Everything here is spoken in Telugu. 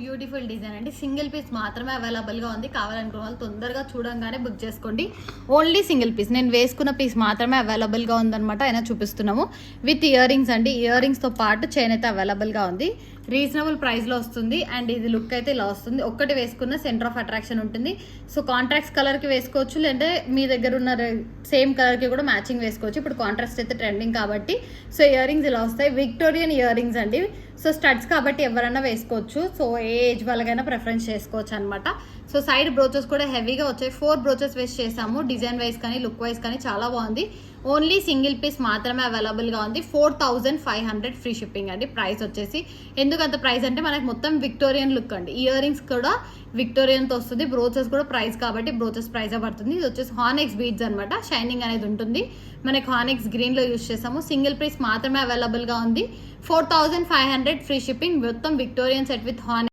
బ్యూటిఫుల్ డిజైన్ అండి. సింగిల్ పీస్ మాత్రమే అవైలబుల్గా ఉంది. కావాలనుకున్న వాళ్ళు తొందరగా చూడంగానే బుక్ చేసుకోండి. ఓన్లీ సింగిల్ పీస్, నేను వేసుకున్న పీస్ మాత్రమే అవైలబుల్గా ఉందన్నమాట. అయినా చూపిస్తున్నాము విత్ ఇయర్ రింగ్స్ అండి. ఇయర్ రింగ్స్తో పాటు చైన్ అయితే అవైలబుల్గా ఉంది. రీజనబుల్ ప్రైస్లో వస్తుంది. అండ్ ఇది లుక్ అయితే ఇలా వస్తుంది. ఒక్కటి వేసుకున్న సెంటర్ ఆఫ్ అట్రాక్షన్ ఉంటుంది. సో కాంట్రాక్ట్స్ కలర్కి వేసుకోవచ్చు, లేదంటే మీ దగ్గర ఉన్న సేమ్ కలర్కి కూడా మ్యాచింగ్ వేసుకోవచ్చు. ఇప్పుడు కాంట్రాస్ట్ అయితే ట్రెండింగ్ కాబట్టి సో ఇయర్ రింగ్స్ ఇలా వస్తాయి. విక్టోరియన్ ఇయర్ రింగ్స్ అండి. సో స్టడ్స్ కాబట్టి ఎవరైనా వేసుకోవచ్చు. సో ఏ ఏజ్ వాళ్ళకైనా ప్రిఫరెన్స్ చేసుకోవచ్చు అనమాట. సో సైడ్ బ్రోచెస్ కూడా హెవీగా వచ్చాయి. 4 బ్రోచెస్ వేస్ట్ చేసాము. డిజైన్ వైజ్ కానీ లుక్ వైజ్ కానీ చాలా బాగుంది. ఓన్లీ సింగిల్ పీస్ మాత్రమే అవైలబుల్గా ఉంది. 4500 ఫ్రీ షిప్పింగ్ అండి. ప్రైస్ వచ్చేసి ఎందుకంత ప్రైస్ అంటే మనకి మొత్తం విక్టోరియన్ లుక్ అండి. ఇయర్ రింగ్స్ కూడా విక్టోరియన్తో వస్తుంది. బ్రోచెస్ కూడా ప్రైస్ కాబట్టి బ్రోచెస్ ప్రైస్ పడుతుంది. ఇది వచ్చేసి హానెక్స్ బీడ్స్ అనమాట. షైనింగ్ అనేది ఉంటుంది. మనకి హానెక్స్ గ్రీన్లో యూజ్ చేసాము. సింగిల్ పీస్ మాత్రమే అవైలబుల్గా ఉంది. 4500 ఫ్రీ షిప్పింగ్. మొత్తం విక్టోరియన్ సెట్ విత్ హానెక్స్